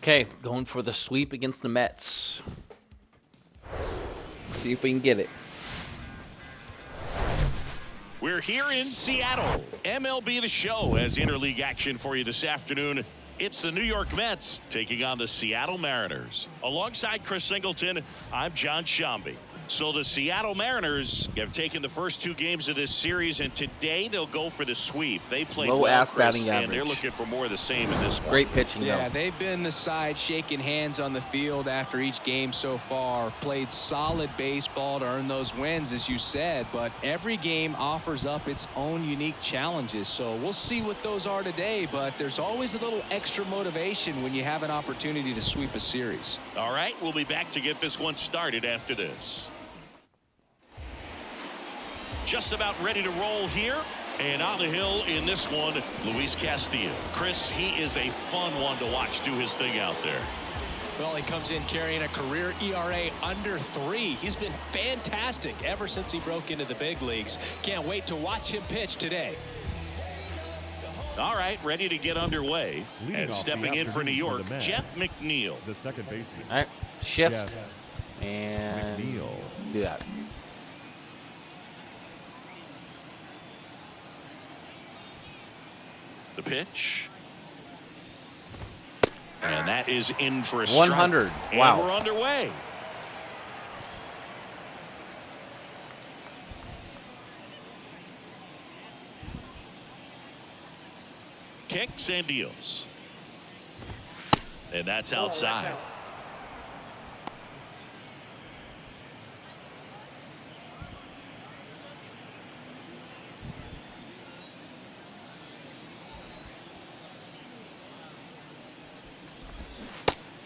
Okay, going for the sweep against the Mets. See if we can get it. We're here in Seattle. MLB The Show has interleague action for you this afternoon. It's the New York Mets taking on the Seattle Mariners. Alongside Chris Singleton, I'm John Shambi. So the Seattle Mariners have taken the first two games of this series, and today they'll go for the sweep. They played well, Chris, batting and average. they're looking for more of the same in this one. Great pitching, Yeah, though. they've been the side shaking hands on the field after each game so far. Played solid baseball to earn those wins, as you said, but every game offers up its own unique challenges. So we'll see what those are today, but there's always a little extra motivation when you have an opportunity to sweep a series. All right, we'll be back to get this one started after this. Just about ready to roll here. And on the hill in this one, Luis Castillo. Chris, he is a fun one to watch do his thing out there. Well, he comes in carrying a career ERA under 3. He's been fantastic ever since he broke into the big leagues. Can't wait to watch him pitch today. All right, ready to get underway. And stepping in for New York, Jeff McNeil. The second baseman. All right, shift and McNeil. do that. The pitch. And that is in for a 100. strike. Wow. And we're underway. Kicks and deals. And that's outside.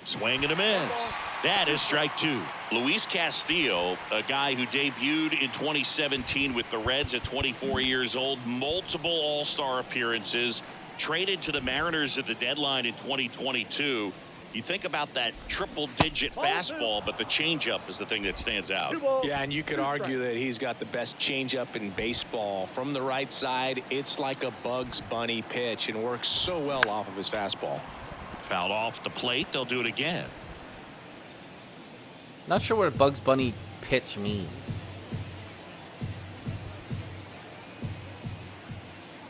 Swing and a miss. That is strike 2. Luis Castillo, a guy who debuted in 2017 with the Reds at 24 years old, multiple All-Star appearances, traded to the Mariners at the deadline in 2022. You think about that triple-digit fastball, but the changeup is the thing that stands out. Yeah, and you could argue that he's got the best changeup in baseball. From the right side, it's like a Bugs Bunny pitch and works so well off of his fastball. Fouled off the plate. They'll do it again. Not sure what a Bugs Bunny pitch means.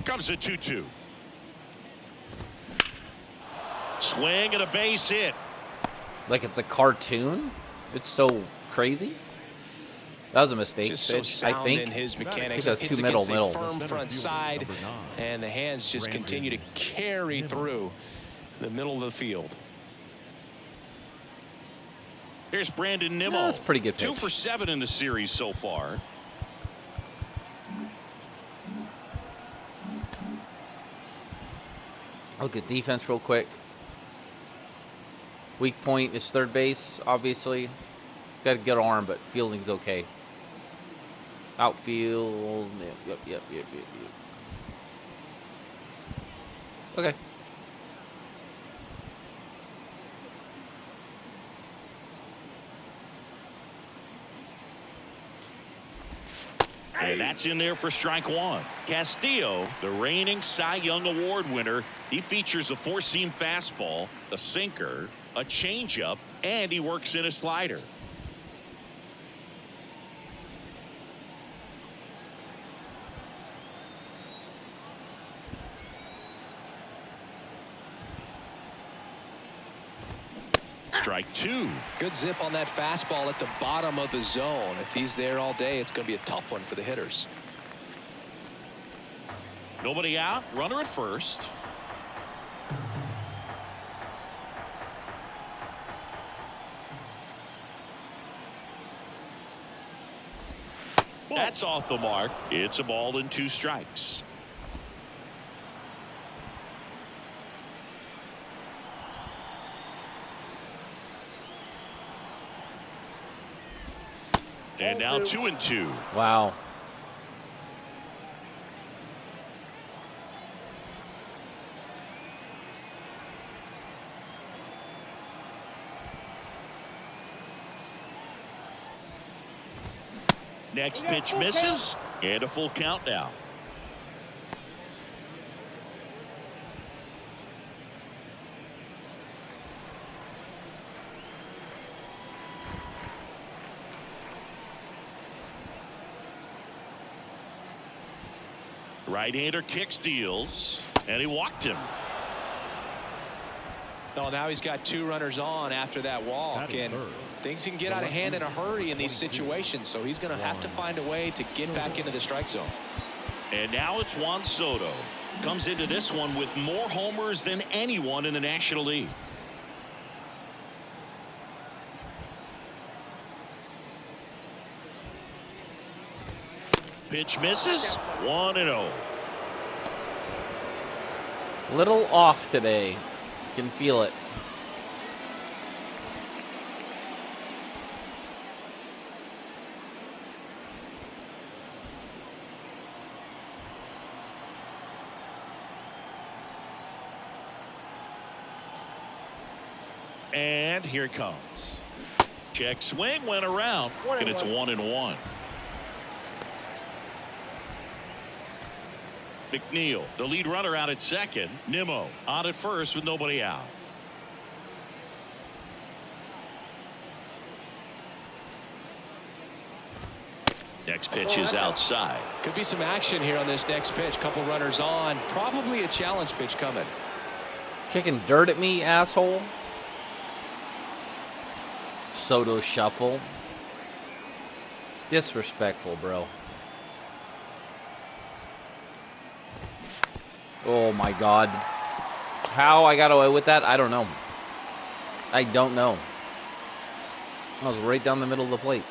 Comes the 2-2. Swing and a base hit. Like it's a cartoon? It's so crazy. That was a mistake. Just so Pitch, sound I think. in his I mechanics. think that's Hits too middle. against a firm front side, and the hands just continue to carry through the middle of the field. Here's Brandon Nimmo. Yeah, that's a pretty good pitch. 2 for 7 in the series so far. Look at defense real quick. Weak point is third base, obviously. Got a good arm, but fielding's okay. Outfield. Yep. Okay. And that's in there for strike 1. Castillo, the reigning Cy Young Award winner, he features a four-seam fastball, a sinker, a changeup, and he works in a slider. Strike 2. Good zip on that fastball at the bottom of the zone. If he's there all day, it's going to be a tough one for the hitters. Nobody out. Runner at first. That's off the mark. It's a ball and 2 strikes. And now 2-2. Wow. Next pitch misses, and a full count now. Right-hander kicks, deals, and he walked him. Oh, now he's got 2 runners on after that walk, and things can get out of hand in a hurry in these situations, so he's going to have to find a way to get back into the strike zone. And now it's Juan Soto. Comes into this one with more homers than anyone in the National League. Pitch misses. 1-0. Little off today. Can feel it. And here it comes. Check swing, went around, and it's 1-1. McNeil, the lead runner, out at second. Nimmo on at first with nobody out. Next pitch is outside. Could be some action here on this next pitch. Couple runners on. Probably a challenge pitch coming. Kicking dirt at me, asshole. Soto shuffle. Disrespectful, bro. Oh my God. How I got away with that, I don't know. I don't know. I was right down the middle of the plate.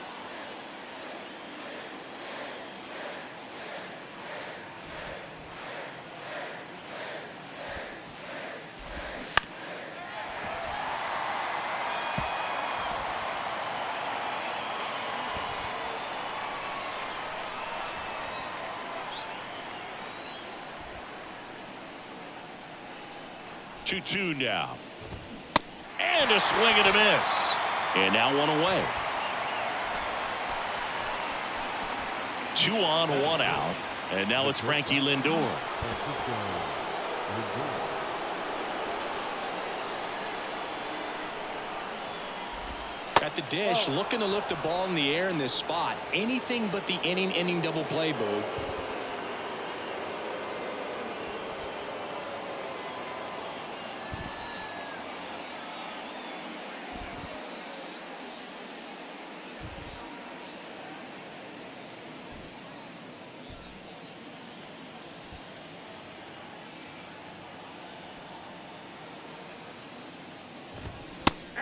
Two now. And a swing and a miss. And now one away. 2 on, 1 out. And now it's Frankie Lindor. At the dish, looking to lift the ball in the air in this spot. Anything but the inning double play, Boo.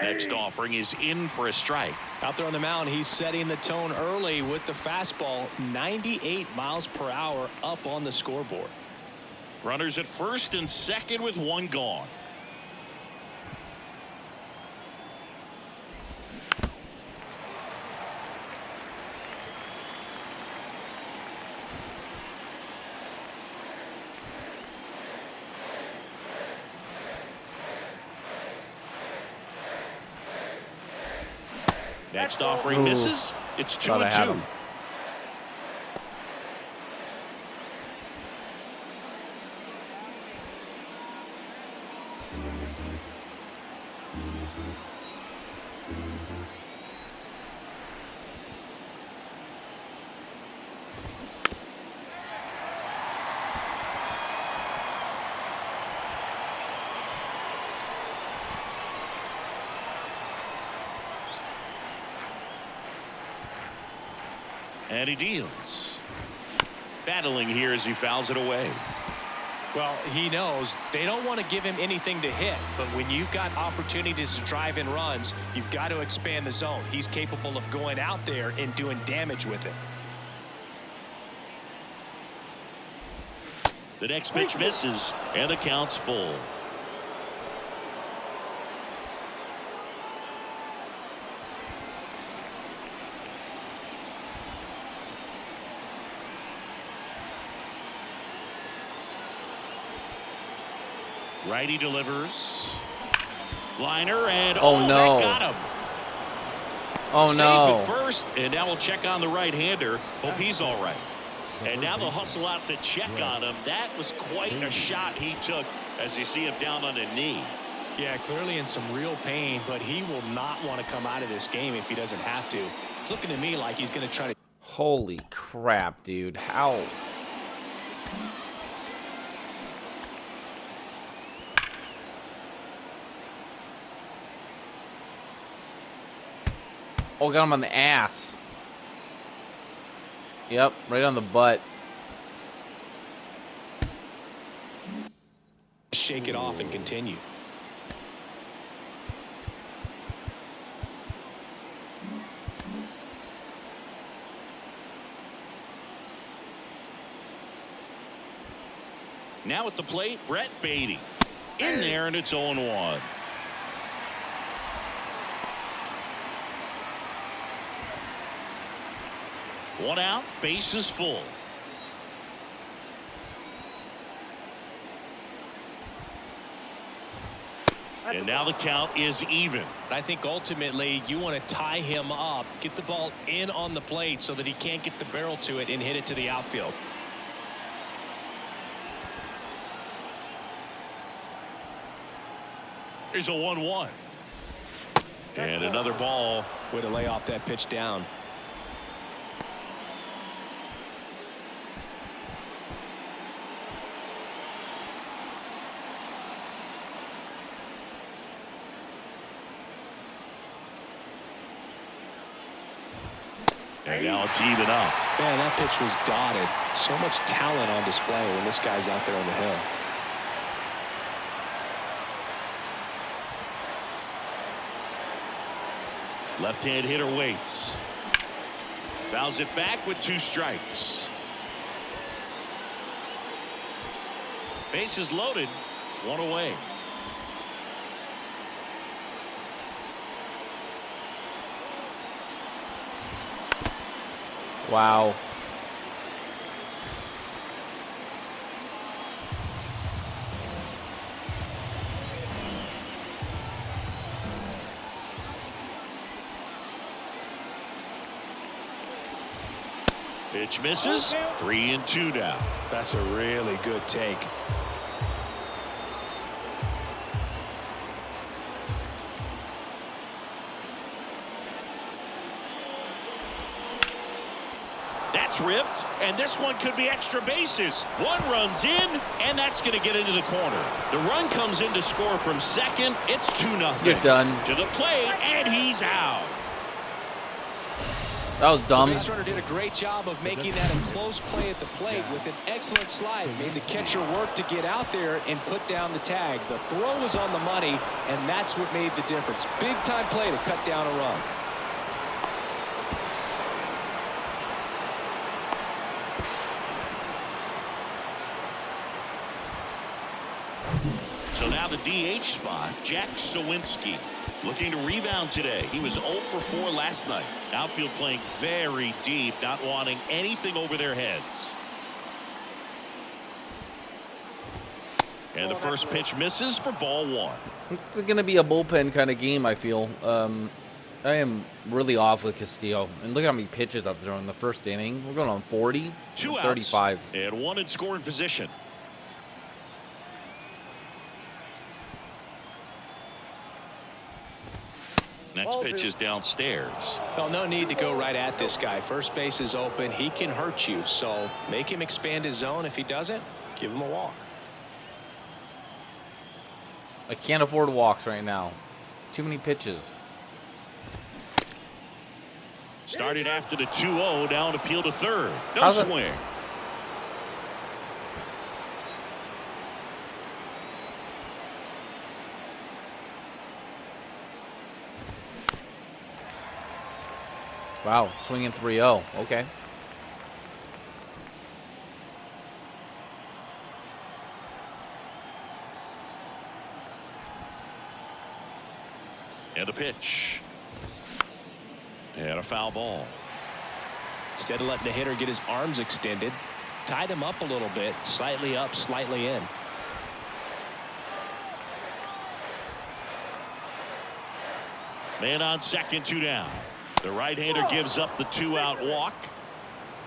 Next offering is in for a strike. Out there on the mound, he's setting the tone early with the fastball. 98 miles per hour up on the scoreboard. Runners at first and second with 1 gone. Next offering misses. It's 2-2. And he deals. Battling here as he fouls it away. Well, he knows they don't want to give him anything to hit, but when you've got opportunities to drive in runs, you've got to expand the zone. He's capable of going out there and doing damage with it. The next pitch misses, and the count's full. Righty delivers. Liner, and oh no, that got him. Oh Saves no. at first, and now we'll check on the right-hander. Hope he's all right. And now they'll hustle out to check on him. That was quite a shot he took as you see him down on a knee. Yeah, clearly in some real pain, but he will not want to come out of this game if he doesn't have to. It's looking to me like he's going to try to. Holy crap, dude. How? Oh, got him on the ass. Yep, right on the butt. Shake it off and continue. Now at the plate, Brett Beatty. In there, and it's 0-1. One out, bases full. And now the count is even. I think ultimately you want to tie him up, get the ball in on the plate so that he can't get the barrel to it and hit it to the outfield. Here's a 1-1. And another ball. Way to lay off that pitch down. And now it's even up. Man, that pitch was dotted. So much talent on display when this guy's out there on the hill. Left-hand hitter waits. Fouls it back with 2 strikes. Bases loaded. 1 away. Wow. Pitch misses. 3-2 now. That's a really good take. That's ripped, and this one could be extra bases. One runs in, and that's going to get into the corner. The run comes in to score from second. It's 2-0. You're done. To the plate, and he's out. That was dumb. The base runner did a great job of making that a close play at the plate with an excellent slide. Made the catcher work to get out there and put down the tag. The throw was on the money, and that's what made the difference. Big time play to cut down a run. So now the DH spot, Jack Sawinski. Looking to rebound today. He was 0 for 4 last night. Outfield playing very deep, not wanting anything over their heads. And the first pitch misses for ball 1. It's going to be a bullpen kind of game, I feel. I am really off with Castillo. And look at how many pitches I've thrown in the first inning. We're going on 40, 2 outs 35. and 1 in scoring position. Next pitch is downstairs. Well, no need to go right at this guy. First base is open. He can hurt you. So make him expand his zone. If he doesn't, give him a walk. I can't afford walks right now. Too many pitches. Started after the 2-0, now an appeal to third. No How's swing. Wow, swinging 3-0. Okay. And a pitch. And a foul ball. Instead of letting the hitter get his arms extended, tied him up a little bit, slightly up, slightly in. Man on second, 2 down. The right-hander gives up the 2-out walk.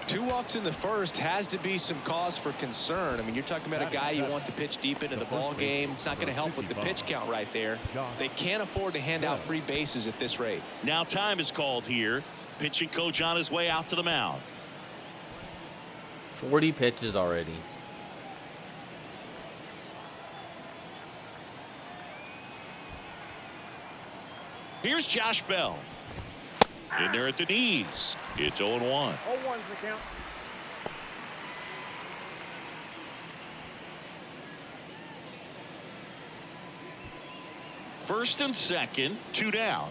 2 walks in the first has to be some cause for concern. I mean, you're talking about a guy you want to pitch deep into the ball game. It's not going to help with the pitch count right there. They can't afford to hand out free bases at this rate. Now time is called here. Pitching coach on his way out to the mound. 40 pitches already. Here's Josh Bell. In there at the knees. It's 0-1. 0-1's the count. First and second, 2 down.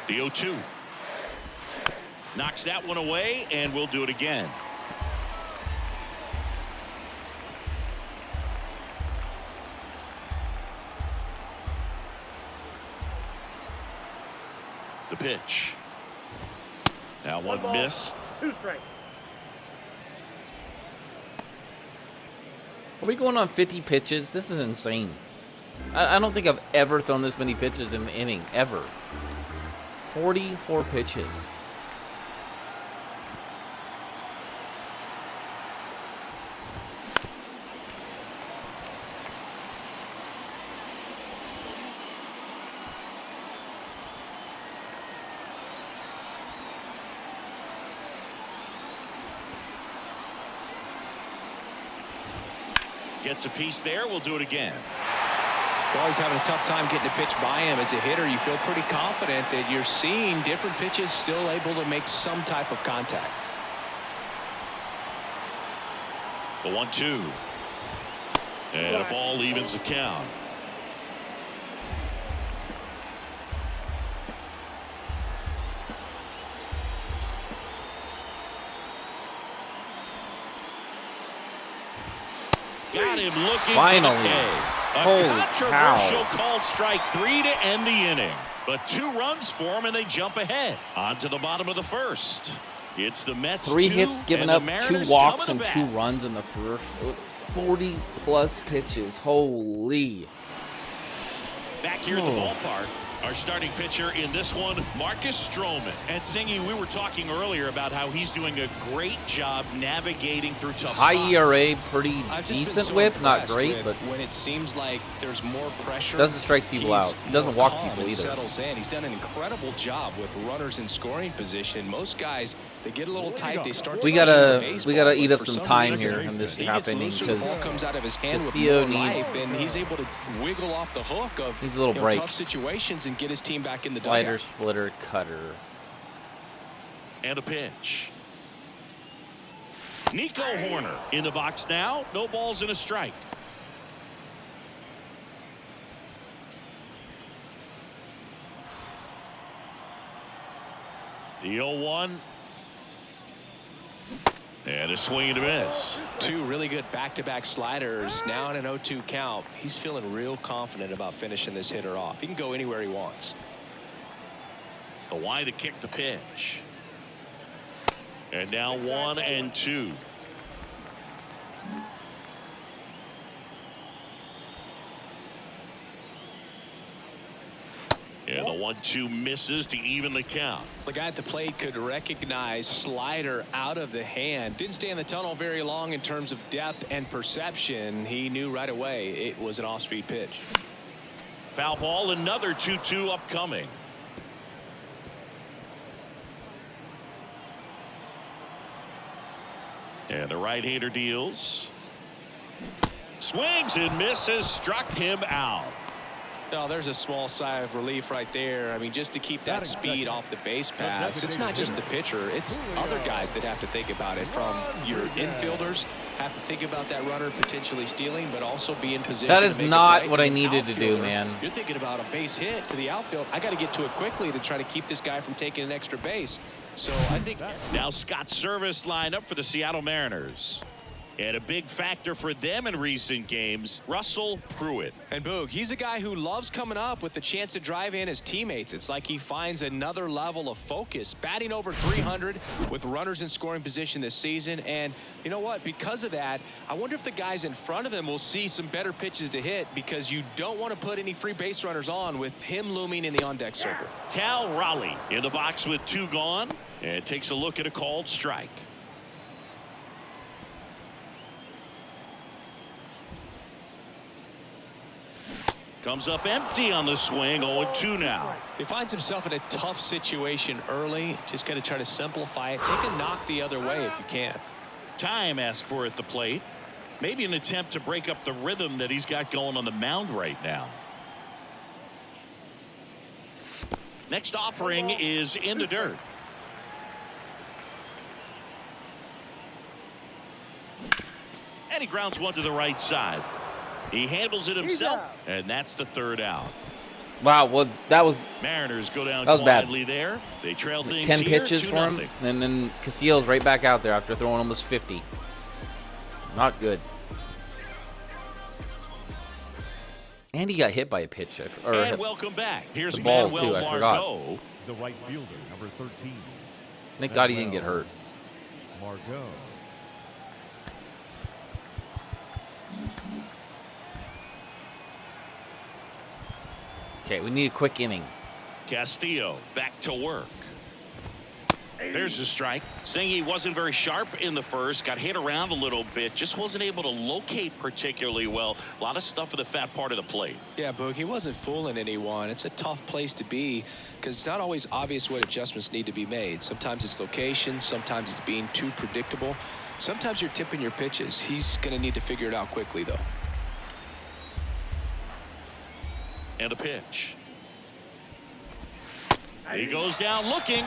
The 0-2. Knocks that one away, and we'll do it again. The pitch. Now one ball, missed. 2 strikes. Are we going on 50 pitches? This is insane. I don't think I've ever thrown this many pitches in an inning, ever. 44 pitches. Gets a piece there. We'll do it again. Well, he's having a tough time getting a pitch by him. As a hitter, you feel pretty confident that you're seeing different pitches still able to make some type of contact. The 1-2. And a ball evens the count. Got him looking. Finally. Okay. A Holy controversial cow. called strike 3 to end the inning. But 2 runs for him, and they jump ahead. On to the bottom of the first. It's the Mets 3 2, hits given and up, the 2 Mariners walks, coming and to 2 bat. runs in the first. 40 plus pitches. Holy. Back here at the ballpark, our starting pitcher in this one, Marcus Stroman. And Singy, we were talking earlier about how he's doing a great job navigating through tough High spots. ERA, pretty I've just been decent so whip, not impressed great, with but when it seems like there's more pressure, doesn't strike people he's out. Doesn't more walk calm people and either. settles in. He's done an incredible job with runners in scoring position. Most guys, they get a little tight. They start to We lean gotta- into baseball, we gotta but eat up for some time reason, here in this he half gets inning, looser, the ball 'cause comes out of his hand with Castillo more needs- life, and he's able to wiggle off the hook of Needs a little break. tough situations and get his team back in the Slider, dugout. splitter, cutter. And a pitch. Nico Horner in the box now. No balls and a strike. The 0-1. And a swing and a miss. 2 really good back-to-back sliders. Now in an 0-2 count. He's feeling real confident about finishing this hitter off. He can go anywhere he wants. The wide to kick the pitch. And now 1-2. And the 1-2 misses to even the count. The guy at the plate could recognize slider out of the hand. Didn't stay in the tunnel very long in terms of depth and perception. He knew right away it was an off-speed pitch. Foul ball, another 2-2 upcoming. And the right-hander deals. Swings and misses, struck him out. Oh, there's a small sigh of relief right there. I mean, just to keep that speed off the base pass. It's not just the pitcher. It's other guys that have to think about it. From your infielders have to think about that runner potentially stealing, but also be in position. That to is make it not right. what I As an needed to do, outfielder, man. You're thinking about a base hit to the outfield. I got to get to it quickly to try to keep this guy from taking an extra base. So I think Now Scott Service lined up for the Seattle Mariners. And a big factor for them in recent games, Russell Pruitt. And Boog, he's a guy who loves coming up with the chance to drive in his teammates. It's like he finds another level of focus. Batting over 300 with runners in scoring position this season. And you know what? Because of that, I wonder if the guys in front of him will see some better pitches to hit, because you don't want to put any free base runners on with him looming in the on-deck circle. Cal Raleigh in the box with 2 gone. And takes a look at a called strike. Comes up empty on the swing. 0-2 now. He finds himself in a tough situation early. Just got to try to simplify it. Take a knock the other way if you can. Time asked for at the plate. Maybe an attempt to break up the rhythm that he's got going on the mound right now. Next offering is in the dirt. And he grounds one to the right side. He handles it himself, and that's the third out. Wow, well, that was Mariners go down bad. quietly there. They trail things 10 here, pitches for him, 2-0. and then Castillo's right back out there after throwing almost 50. Not good. And he got hit by a pitch. And welcome back. Here's the ball, Manuel too. I forgot. Margot. The right fielder, number 13. Thank God he didn't get hurt. Margot. Okay, we need a quick inning. Castillo back to work. There's the strike. Saying he wasn't very sharp in the first. Got hit around a little bit. Just wasn't able to locate particularly well. A lot of stuff at the fat part of the plate. Yeah, Boog, he wasn't fooling anyone. It's a tough place to be because it's not always obvious what adjustments need to be made. Sometimes it's location. Sometimes it's being too predictable. Sometimes you're tipping your pitches. He's going to need to figure it out quickly, though. And a pitch. He goes down looking.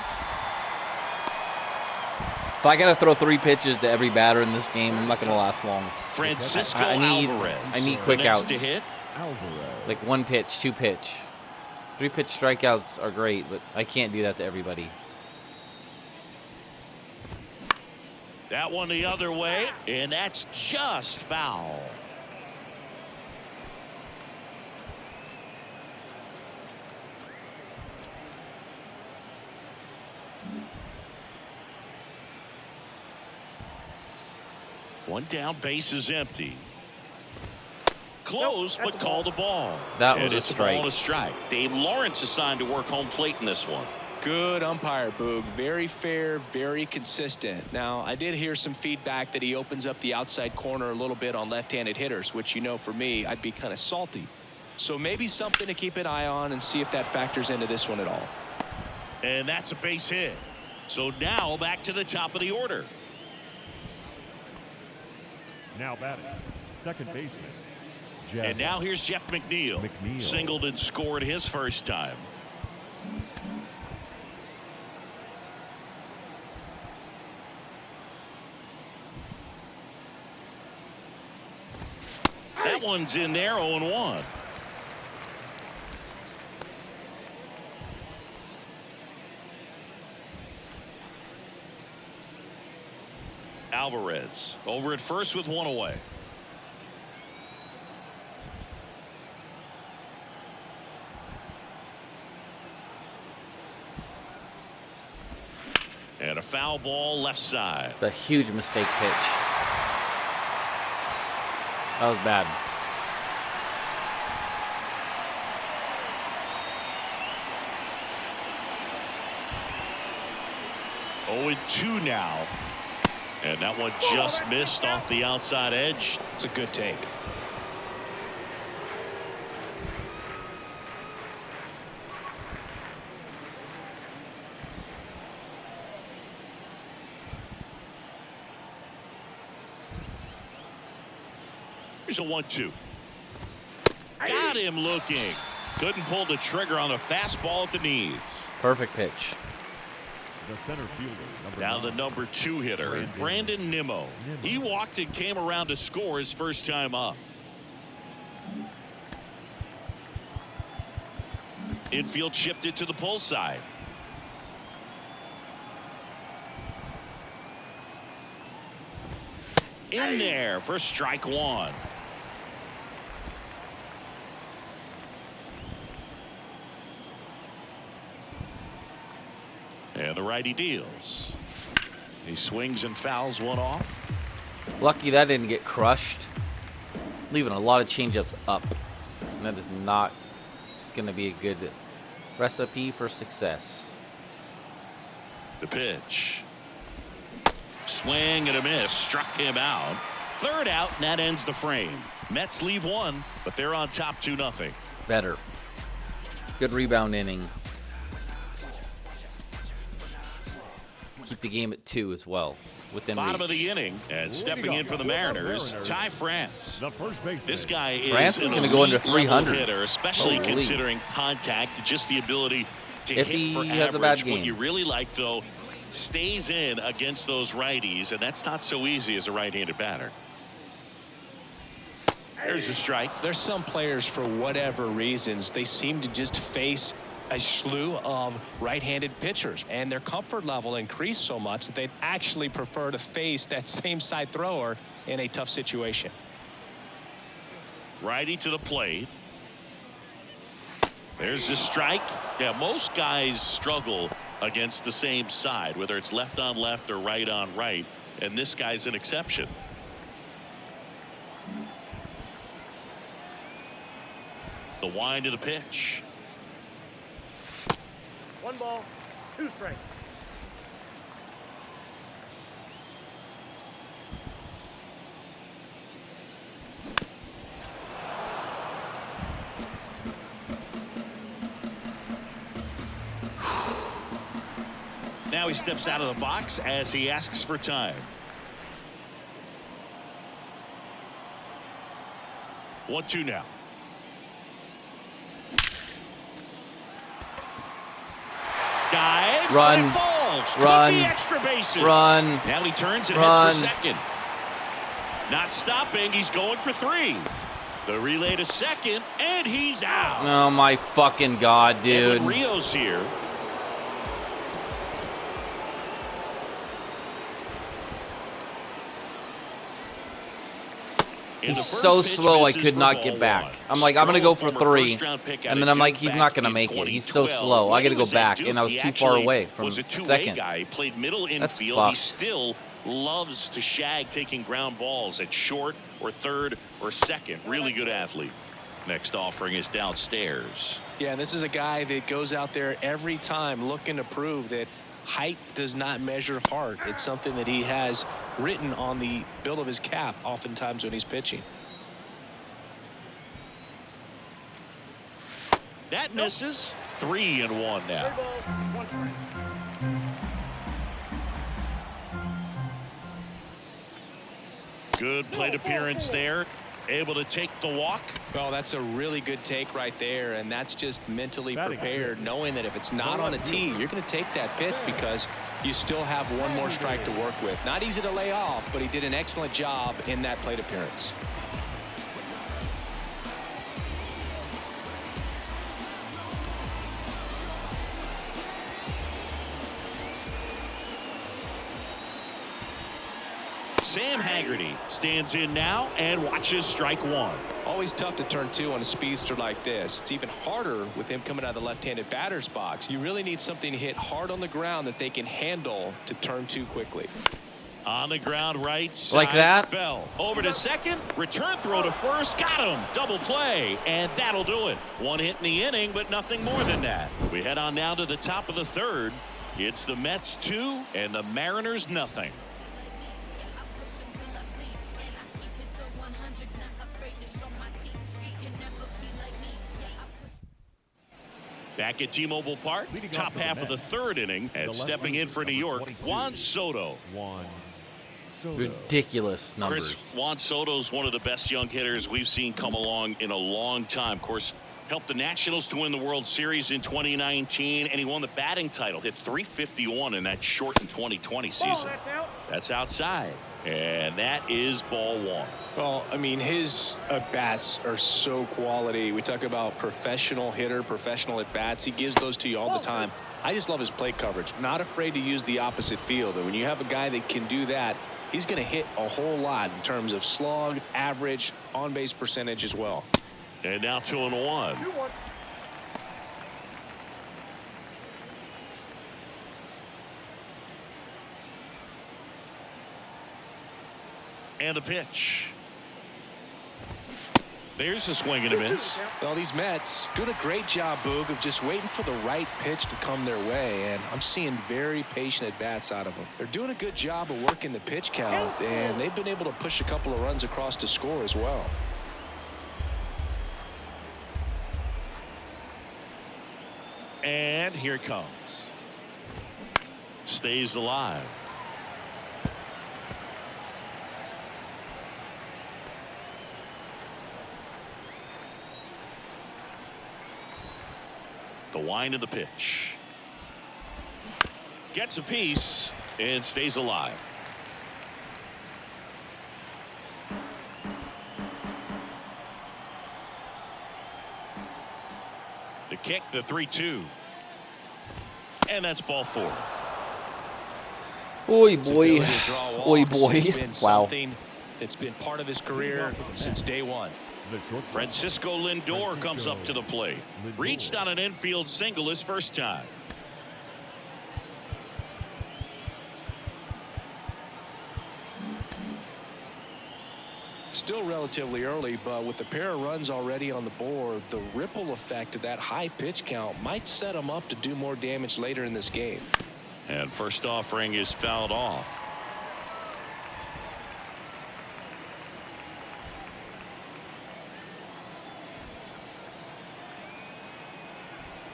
If I got to throw 3 pitches to every batter in this game, I'm not going to last long. Francisco I need quick next outs. to hit. Alvarez. Like 1 pitch, 2 pitch. 3 pitch strikeouts are great, but I can't do that to everybody. That one the other way, and that's just foul. One down, base is empty. Close, but call the ball. That was a it's strike. A ball and a strike. Dave Lawrence assigned to work home plate in this one. Good umpire, Boog. Very fair, very consistent. Now, I did hear some feedback that he opens up the outside corner a little bit on left-handed hitters, which, you know, for me, I'd be kind of salty. So maybe something to keep an eye on and see if that factors into this one at all. And that's a base hit. So now back to the top of the order. Now batting, second baseman. And now here's Jeff McNeil. Singled and scored his first time. That one's in there, 0-1. Alvarez over at first with 1 away. And a foul ball left side. It's a huge mistake pitch. That was bad. Oh, 2 now. And that one just missed off the outside edge. It's a good take. Here's a 1-2. Got him looking. Couldn't pull the trigger on a fastball at the knees. Perfect pitch. The center fielder, number Now 9. the number 2 hitter, Brandon Nimmo. He walked and came around to score his first time up. Infield shifted to the pull side. In there for strike 1. And the righty deals. He swings and fouls one off. Lucky that didn't get crushed. Leaving a lot of changeups up. And that is not going to be a good recipe for success. The pitch. Swing and a miss. Struck him out. Third out, and that ends the frame. Mets leave 1, but they're on top 2-0. better. Good rebound inning. Keep the game at 2 as well. Within Bottom of reach. the inning, and stepping in for the Mariners, Ty France. The first baseman. This guy France is is an going to go into elite level 300. hitter, especially Holy. considering contact, just the ability to If hit he for has a average. bad What game. you really like, though, stays in against those righties, and that's not so easy as a right-handed batter. There's a strike. There's some players, for whatever reasons, they seem to just face a slew of right-handed pitchers, and their comfort level increased so much that they'd actually prefer to face that same side thrower in a tough situation. Righty to the plate. There's the strike. Yeah, most guys struggle against the same side, whether it's left on left or right on right, and this guy's an exception. The wind of the pitch. 1 ball, 2 strikes. Now he steps out of the box as he asks for time. 1-2 now. Dives, Run. and it falls. Could Run. be extra bases. Run. Now he turns and Run. heads for second. Not stopping. He's going for 3. The relay to second, and he's out. Oh my fucking god, dude. Edwin Rios here. In the He's first so pitch, slow I misses could for not ball get back. 1. I'm like, I'm gonna go for Former 3, first-round pick out and of then I'm like, Duke he's back not gonna in make it. He's so 2012. slow. I When gotta he go was at back, Duke, and I was he too far actually away from was a two-way second. guy. He played middle That's infield. He fucked. still loves to shag taking ground balls at short or third or second. Really good athlete. Next offering is downstairs. Yeah, and this is a guy that goes out there every time looking to prove that height does not measure heart. It's something that he has written on the bill of his cap oftentimes when he's pitching. That misses. 3-1 now. 3 balls, 1 strike. Good plate appearance there. Able to take the walk. Well, that's a really good take right there, and that's just mentally Batting prepared, knowing that if it's not on a tee, you're going to take that pitch because you still have one more strike to work with. Not easy to lay off, but he did an excellent job in that plate appearance. Sam Haggerty stands in now and watches strike 1. Always tough to turn 2 on a speedster like this. It's even harder with him coming out of the left-handed batter's box. You really need something to hit hard on the ground that they can handle to turn 2 quickly. On the ground right side. Like that? Bell over to second. Return throw to first. Got him. Double play. And that'll do it. 1 hit in the inning, but nothing more than that. We head on now to the top of the 3rd. It's the Mets 2 and the Mariners nothing. Back at T-Mobile Park, top half of the 3rd inning, and stepping in for New York, Juan Soto. Ridiculous numbers. Chris, Juan Soto's one of the best young hitters we've seen come along in a long time. Of course, helped the Nationals to win the World Series in 2019, and he won the batting title. Hit .351 in that shortened 2020 season. That's outside, and that is ball 1. Well, I mean, his at-bats are so quality. We talk about professional hitter, professional at-bats. He gives those to you all the time. I just love his plate coverage. Not afraid to use the opposite field. And when you have a guy that can do that, he's going to hit a whole lot in terms of slug, average, on-base percentage as well. And now 2-1. 2-1. And the pitch. There's a swing and a miss. Well, these Mets doing a great job, Boog, of just waiting for the right pitch to come their way, and I'm seeing very patient at-bats out of them. They're doing a good job of working the pitch count, and they've been able to push a couple of runs across to score as well. And here it comes. Stays alive. The wind of the pitch. Gets a piece and stays alive. The kick, the 3-2. And that's ball 4. Oy boy. Oy boy. It's been Wow. something that's been part of his career since day one. The shortstop, Francisco Lindor comes up to the plate. Reached on an infield single his first time. Still relatively early, but with the pair of runs already on the board, the ripple effect of that high pitch count might set him up to do more damage later in this game. And first offering is fouled off.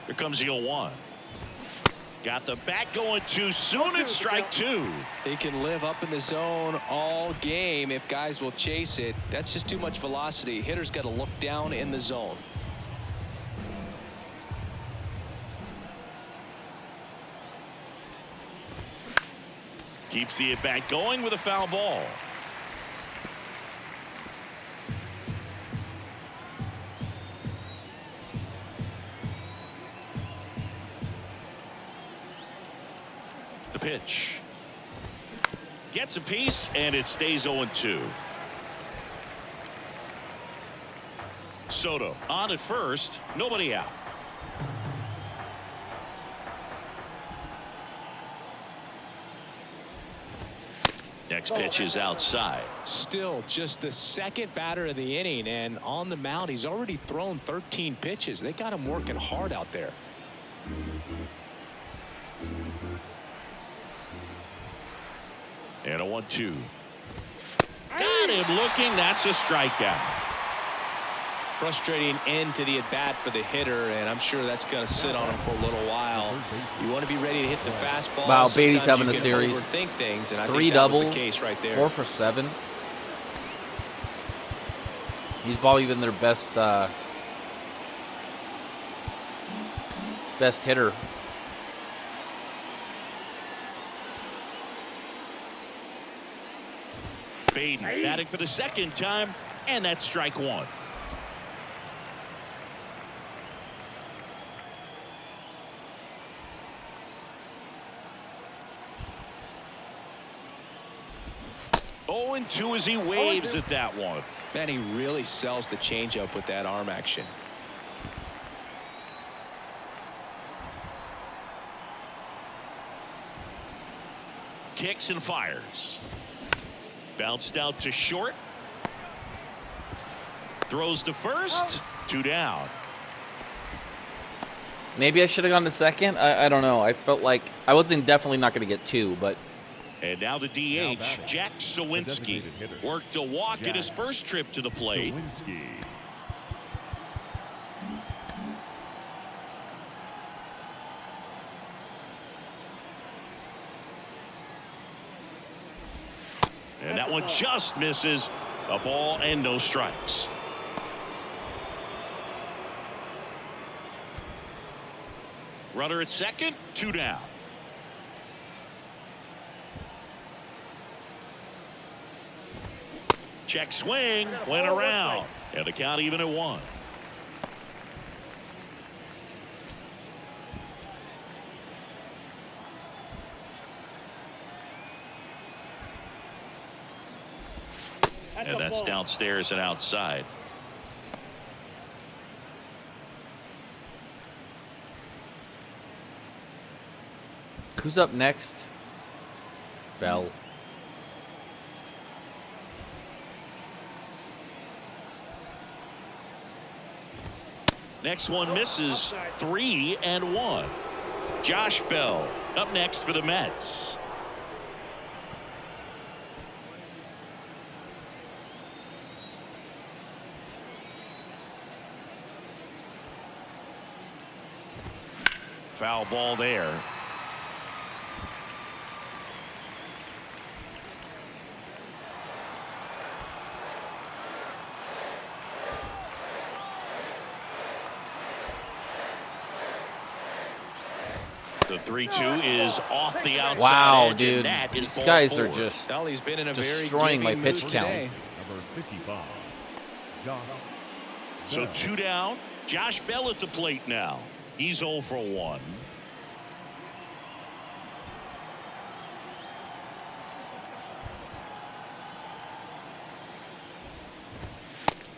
Here comes the 0-1. Got the bat going too soon. It's strike 2. He can live up in the zone all game if guys will chase it. That's just too much velocity. Hitter's got to look down in the zone. Keeps the at bat going with a foul ball. The pitch. Gets a piece and it stays 0-2. Soto on at first, nobody out. Next pitch is outside. Still just the second batter of the inning, and on the mound he's already thrown 13 pitches. They got him working hard out there. And a 1-2. Got him looking. That's a strikeout. Frustrating end to the at bat for the hitter, and I'm sure that's going to sit on him for a little while. You want to be ready to hit the fastball. Wow, Sometimes Beatty's having you a can series. overthink things, and I 3 think that was doubles, the case right there. 4 for 7. He's probably been their best hitter. Baden batting for the second time, and that's strike 1. Oh, and 2 as he waves at that one. Man, he really sells the changeup with that arm action. Kicks and fires. Bounced out to short. Throws to first. 2 down. Maybe I should have gone to second. I don't know. I felt like I wasn't definitely not going to get 2, but And now the DH, Jack Sawinski, worked a walk in his first trip to the plate. Lewinsky. And that one just misses. A ball and no strikes. Runner at second, 2 down. Check swing, went around. And the count even at 1. And that's downstairs and outside. who's up next? Bell. Next one misses. 3-1. Josh Bell up next for the Mets. Foul ball there. The 3-2 is off the outside. Wow, edge, dude. and that is These ball guys are four. just Well, he's been in a destroying very my giving pitch mood count. today. Number 55, Josh So Bell. 2 down. Josh Bell at the plate now. He's 0 for 1.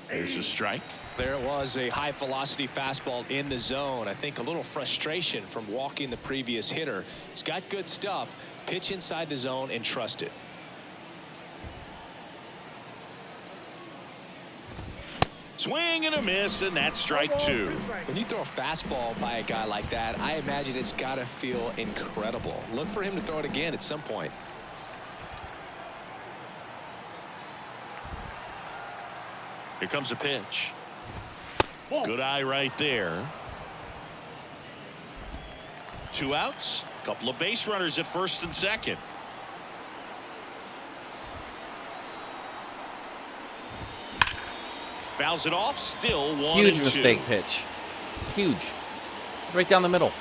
There's a strike. There it was, a high velocity fastball in the zone. I think a little frustration from walking the previous hitter. He's got good stuff. Pitch inside the zone and trust it. Swing and a miss, and that's strike 2. When you throw a fastball by a guy like that, I imagine it's got to feel incredible. Look for him to throw it again at some point. Here comes a pitch. Good eye right there. 2 outs. Couple of base runners at first and second. Fouls it off. Still 1-2. Huge mistake pitch. Huge. It's right down the middle.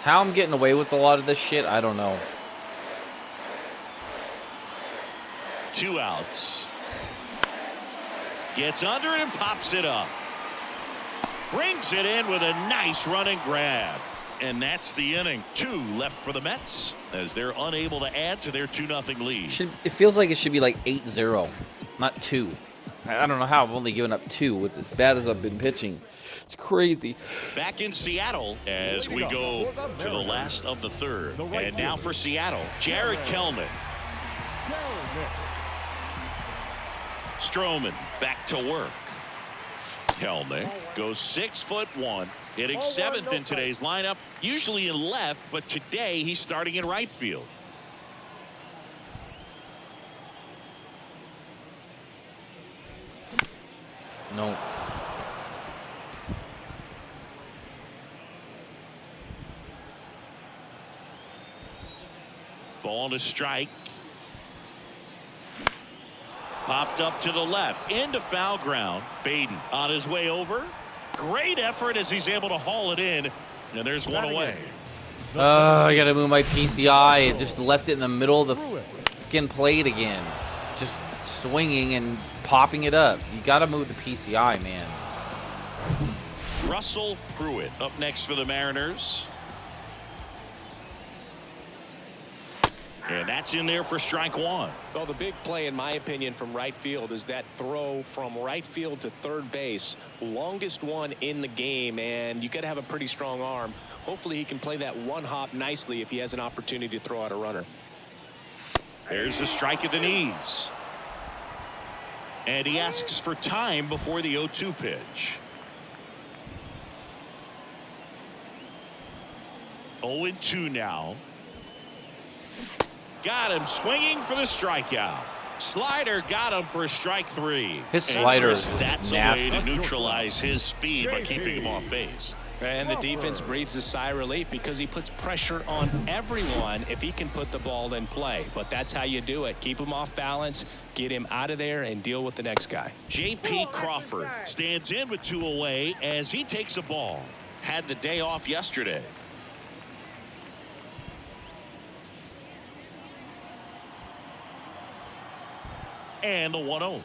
How I'm getting away with a lot of this shit, I don't know. 2 outs. Gets under it and pops it up. Brings it in with a nice running grab. And that's the inning. 2 left for the Mets as they're unable to add to their 2-0 lead. It feels like it should be like 8-0, not 2. I don't know how I've only given up 2 with as bad as I've been pitching. It's crazy. Back in Seattle as we go to the last of the third. And now for Seattle, Jared Kelman. Stroman back to work. Kelman goes 6'1", hitting 7th in today's lineup. Usually in left, but today he's starting in right field. No. Ball to strike. Popped up to the left into foul ground. Baden on his way over. Great effort as he's able to haul it in. And there's one away. I gotta move my PCI. It just left it in the middle of the fucking plate again. Just swinging and popping it up. You gotta move the PCI, man. Russell Pruitt up next for the Mariners. And that's in there for strike 1. Well, the big play, in my opinion, from right field is that throw from right field to third base. Longest one in the game, and you got to have a pretty strong arm. Hopefully he can play that one hop nicely if he has an opportunity to throw out a runner. There's a strike at the knees. And he asks for time before the 0-2 pitch. 0-2 now. Got him swinging for the strikeout. Slider got him for strike 3. His slider is that's nasty. a way to neutralize his speed by keeping him off base. And the defense breathes a sigh of relief because he puts pressure on everyone if he can put the ball in play. But that's how you do it. Keep him off balance, get him out of there, and deal with the next guy. J.P. Crawford stands in with 2 away as he takes a ball. Had the day off yesterday. And the 1-0.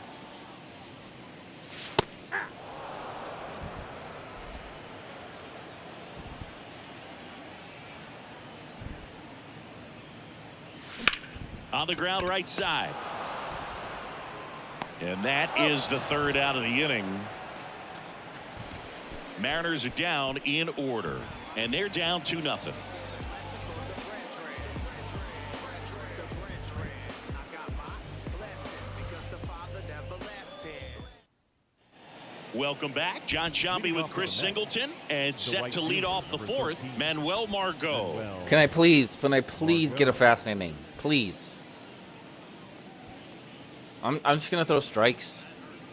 On the ground right side. And that is the 3rd out of the inning. Mariners are down in order. And they're down 2-0. Welcome back. John Shambi with Chris Singleton and set to lead off the 4th, Manuel Margot. Can I please get a fast inning? Please. I'm just gonna throw strikes.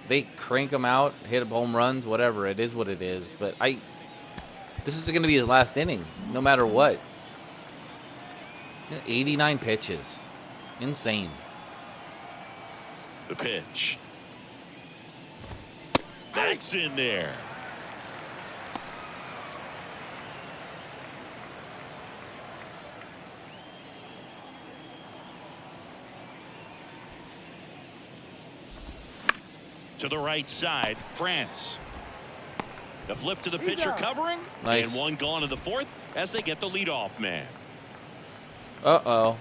They crank them out, hit home runs, whatever. It is what it is. But This is going to be his last inning, no matter what. 89 pitches. Insane. The pitch. That's in there. To the right side, France. The flip to the pitcher covering. Nice. And one gone in the fourth as they get the leadoff man. Uh-oh.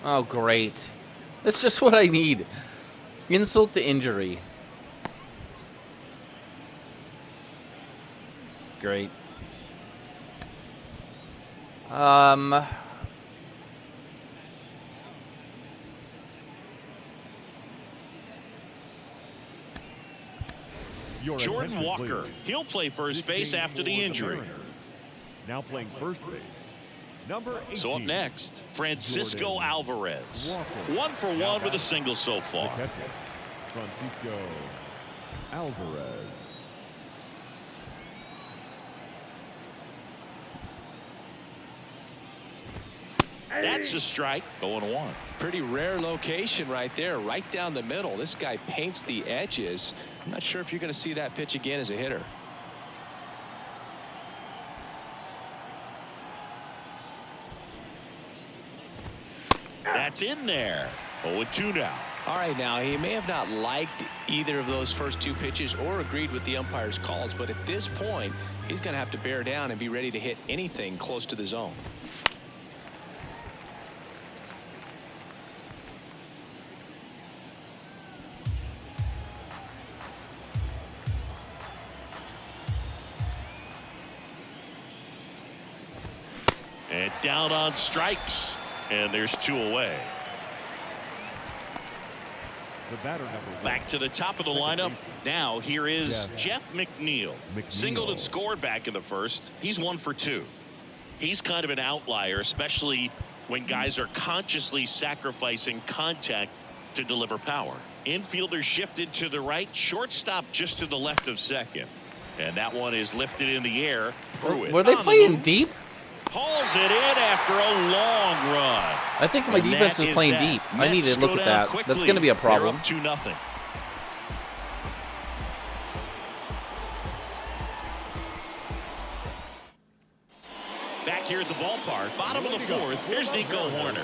Oh, great. That's just what I need. Insult to injury. Great. Your Jordan attention, Walker. please. He'll play first This base game after the for injury. Mariners. Now playing first base. Number 18. So up next, Francisco Jordan Alvarez. Walker. 1 for 1 with a single so The far. catcher, Francisco Alvarez. That's a strike. 0-1. Pretty rare location right there, right down the middle. This guy paints the edges. I'm not sure if you're going to see that pitch again as a hitter. That's in there. 0-2 now. All right, now he may have not liked either of those first two pitches or agreed with the umpire's calls, but at this point, he's going to have to bear down and be ready to hit anything close to the zone. And down on strikes. And there's 2 away. The batter number 1. Back to the top of the lineup. Now here is Jeff McNeil. Singled and scored back in the first. He's 1 for 2. He's kind of an outlier, especially when guys are consciously sacrificing contact to deliver power. Infielder shifted to the right. Shortstop just to the left of second. And that one is lifted in the air. Pruitt Were they on the playing move. deep? Hauls it in after a long run. I think my And defense that was is playing that. deep. I need Mets to look go at down that. quickly. That's going to be a problem. They're up 2-0. Back here at the ballpark, bottom of the fourth, here's Nico Horner.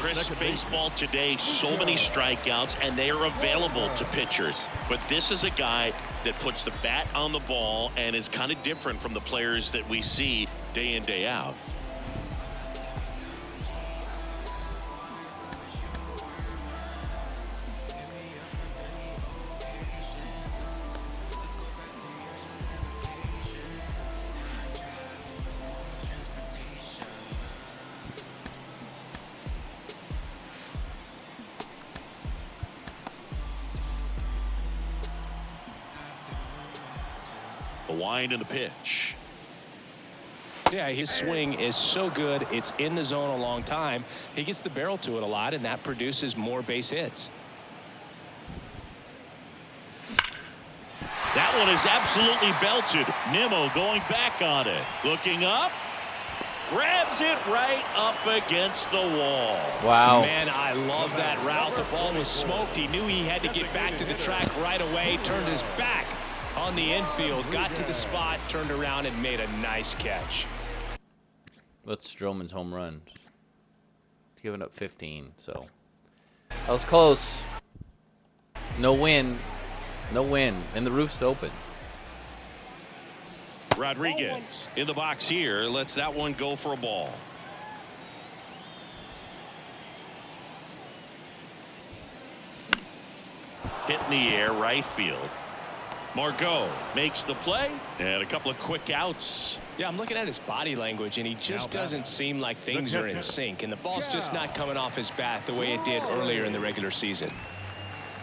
Crisp baseball today, so many strikeouts, and they are available to pitchers. But this is a guy that puts the bat on the ball and is kind of different from the players that we see day in, day out. The wind and the pitch. Yeah, his swing is so good. It's in the zone a long time. He gets the barrel to it a lot, and that produces more base hits. That one is absolutely belted. Nimmo going back on it. Looking up. Grabs it right up against the wall. Wow. Man, I love that route. The ball was smoked. He knew he had to get back to the track right away. Turned his back on the infield. Got to the spot, turned around, and made a nice catch. That's Stroman's home run. It's giving up 15, so. That was close. No win. No win. And the roof's open. Rodriguez in the box here. Lets that one go for a ball. Hit in the air, right field. Margot makes the play, and a couple of quick outs. Yeah, I'm looking at his body language, and he just doesn't seem like things are in sync, and the ball's just not coming off his bat the way it did earlier in the regular season.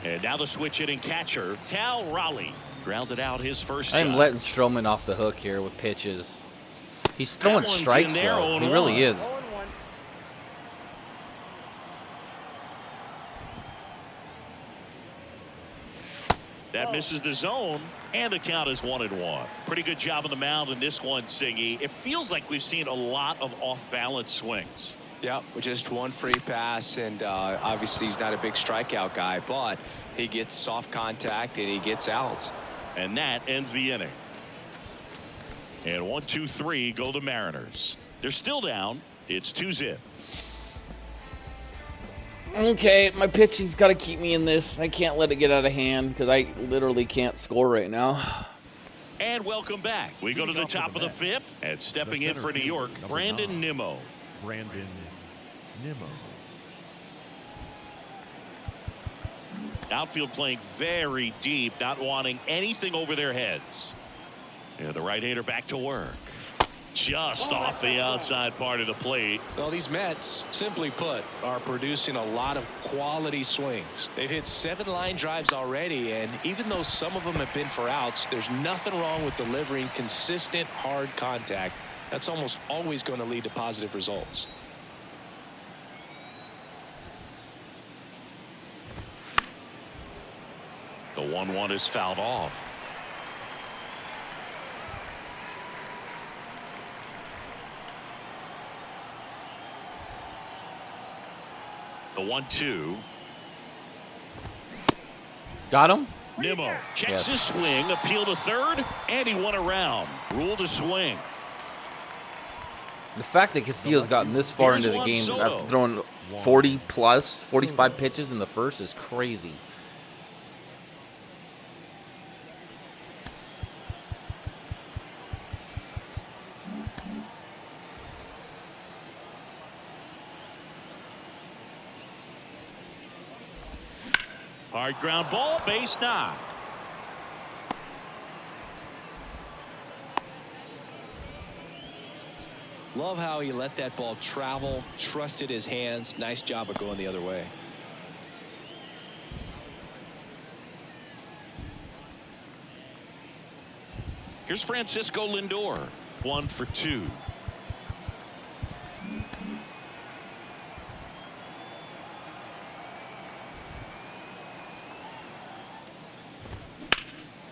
And now the switch hitting catcher, Cal Raleigh, grounded out his first I'm shot. letting Stroman off the hook here with pitches. He's throwing one's strikes, in there, though. He 0-1. really is. 0-1. That That misses the zone, and the count is 1-1. Pretty good job on the mound in this one, Singy. It feels like we've seen a lot of off-balance swings. Yep, just one free pass, and obviously he's not a big strikeout guy, but he gets soft contact and he gets outs. And that ends the inning. And 1-2-3 go the Mariners. They're still down. It's 2-0. Okay, my pitching's got to keep me in this. I can't let it get out of hand because I literally can't score right now. And welcome back. We go to the top of the fifth, and stepping in for New York, Brandon Nimmo. Brandon Nimmo. Outfield playing very deep, not wanting anything over their heads. Yeah, the right-hander back to work. Just off the outside part of the plate. Well, these Mets, simply put, are producing a lot of quality swings. They've hit 7 line drives already, and even though some of them have been for outs, there's nothing wrong with delivering consistent, hard contact. That's almost always going to lead to positive results. The 1-1 is fouled off. The 1-2. Got him? Nimmo checks Yes. his swing, appeal to third, and he won around. Ruled a swing. The fact that Castillo's gotten this far Here's into the Juan game Soto. after throwing 40 plus, 45 pitches in the first is crazy. Hard ground ball, base knock. Love how he let that ball travel, trusted his hands. Nice job of going the other way. Here's Francisco Lindor, 1 for 2.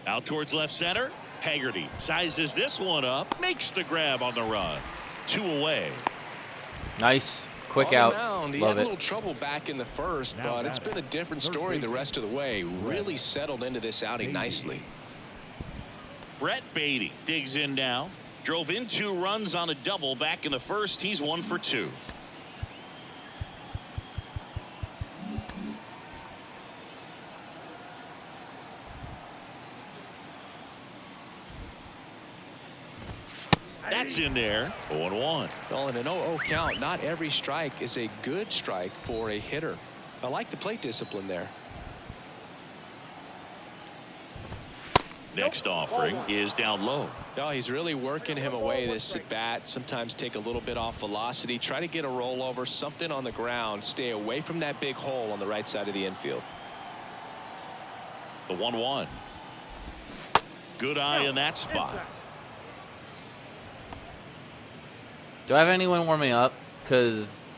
Out towards left center. Haggerty sizes this one up, makes the grab on the run. 2 away. Nice. Quick On the out. mound, he Love had a it. little trouble back in the first, Now but it's batting, been a different third story the baseman, rest of the way. Really settled into this outing nicely. Brett Beatty digs in now. Drove in 2 runs on a double back in the first. He's 1 for 2. That's in there. 0-1. Well, in an 0-0 count, not every strike is a good strike for a hitter. I like the plate discipline there. Next offering is down low. No, he's really working him away this at bat. Sometimes take a little bit off velocity, try to get a rollover, something on the ground, stay away from that big hole on the right side of the infield. The 1-1. Good eye in that spot. Do I have anyone warming up? Because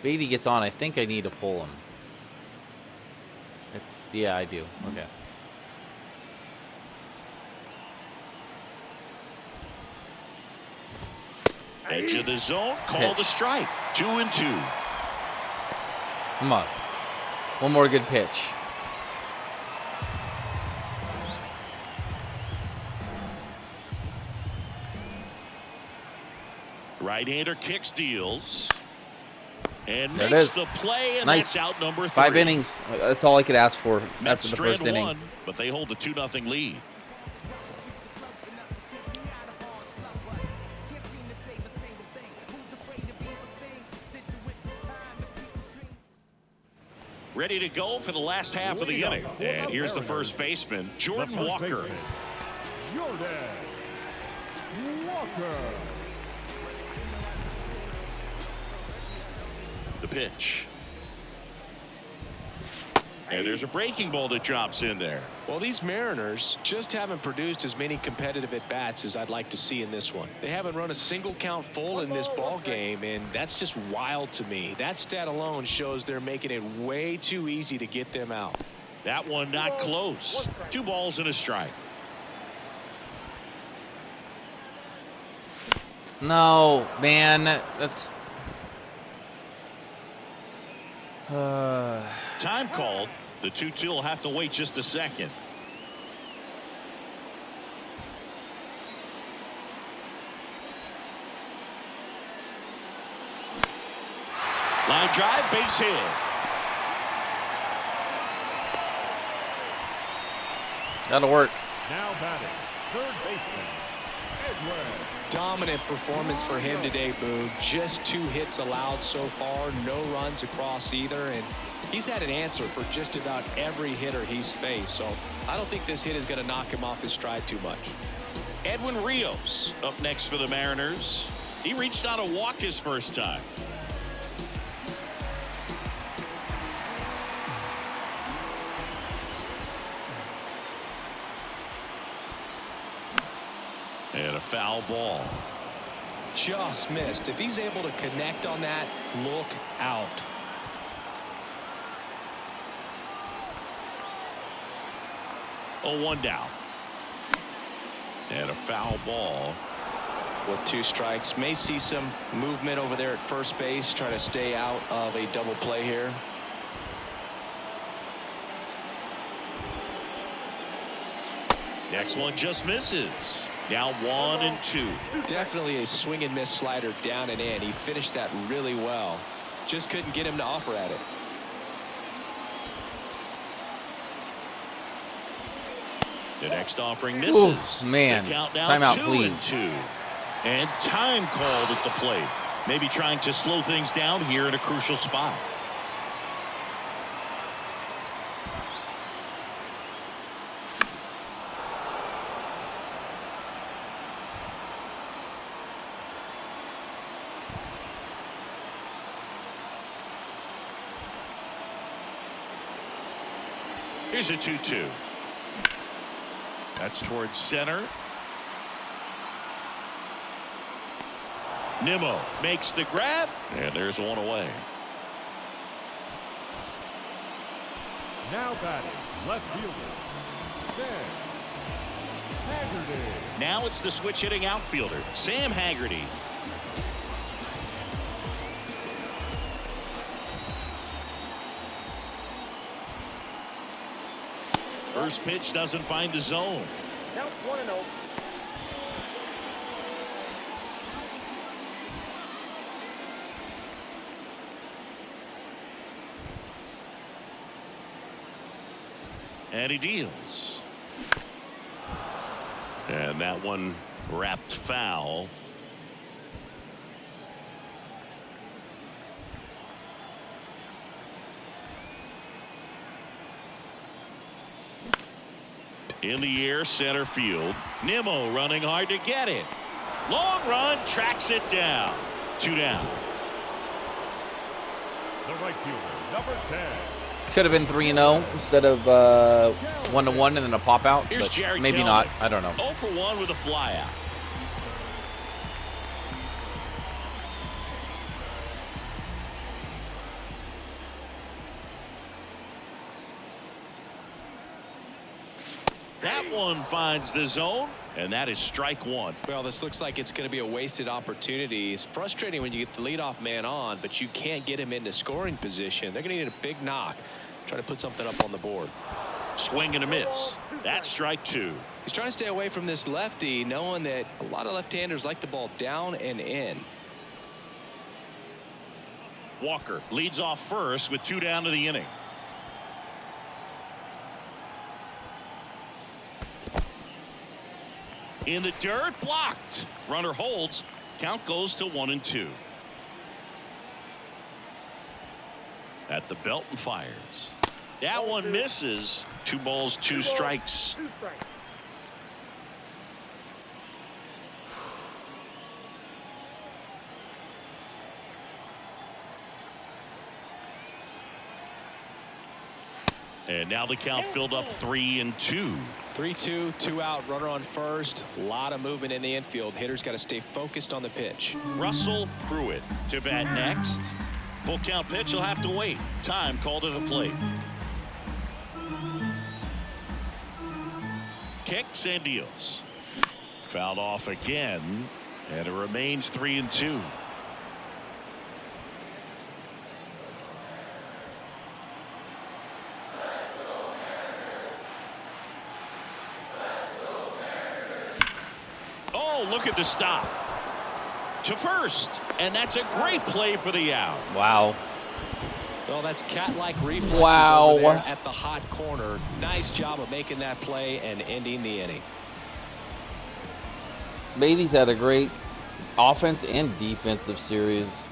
Beatty gets on. I think I need to pull him. Yeah, I do. Okay. Edge of the zone. Call the strike. 2-2. Come on. One more good pitch. Right-hander kicks, deals. And There it makes is. the play, and Nice. that's out number 3. 5 innings. That's all I could ask for Mets after the strand first inning. 1, but they hold the 2-0 lead. Ready to go for the last half of the inning. And here's the first baseman, Jordan The first Walker. baseman, Jordan Walker. The pitch. And there's a breaking ball that drops in there. Well, these Mariners just haven't produced as many competitive at-bats as I'd like to see in this one. They haven't run a single count full in this ball game, and that's just wild to me. That stat alone shows they're making it way too easy to get them out. That one not close. 2 balls and a strike. No, man, that's. Time called. The 2-2 will have to wait just a second. Line drive, base hit. That'll work. Now batting, third baseman, Edwin. Dominant performance for him today, Boone. Just 2 hits allowed so far, no runs across either, and he's had an answer for just about every hitter he's faced. So I don't think this hit is going to knock him off his stride too much. Edwin Rios up next for the Mariners. He reached out a walk his first time. And a foul ball. Just missed. If he's able to connect on that, look out. Oh, 1 down. And a foul ball. With 2 strikes, may see some movement over there at first base, try to stay out of a double play here. Next one just misses. Now 1-2. Definitely a swing and miss slider down and in. He finished that really well. Just couldn't get him to offer at it. The next offering misses. Ooh, man. The count now Timeout, 2-2. And time called at the plate. Maybe trying to slow things down here in a crucial spot. Here's a 2-2. That's towards center. Nimmo makes the grab, and there's one away. Now batting, left fielder, Sam Haggerty. Now it's the switch hitting outfielder, Sam Haggerty. First pitch doesn't find the zone. Count 1-0. And he deals. And that one wrapped foul. In the air, center field. Nimmo running hard to get it. Long run, tracks it down. 2 down. The right fielder, number 10. Could have been 3-0 instead of 1-1 and then a pop out. Here's But Jerry maybe Kelman. not. I don't know. 0 for 1 with a fly out. That one finds the zone, and that is strike 1. Well, this looks like it's going to be a wasted opportunity. It's frustrating when you get the leadoff man on, but you can't get him into scoring position. They're going to need a big knock. Try to put something up on the board. Swing and a miss. That's strike 2. He's trying to stay away from this lefty, knowing that a lot of left-handers like the ball down and in. Walker leads off first with 2 down to the inning. In the dirt, blocked. Runner holds. Count goes to 1-2. At the belt and fires. That one misses. 2 balls, 2 strikes. 2 strikes. And now the count filled up 3-2. 3-2, 2 out, runner on first. A lot of movement in the infield. Hitters got to stay focused on the pitch. Russell Pruitt to bat next. Full count pitch will have to wait. Time called to the plate. kicks and deals. Fouled off again, and it remains 3-2. Oh, look at the stop. To first, and that's a great play for the out. Wow. Well, that's cat-like reflexes Wow. over there at the hot corner. Nice job of making that play and ending the inning. Beatty's had a great offense and defensive series.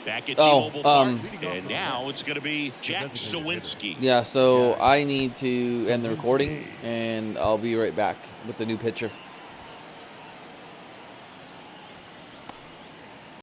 Back at T-Mobile Park, and now it's going to be Jack Sawinski. Yeah, so I need to end the recording, and I'll be right back with the new pitcher.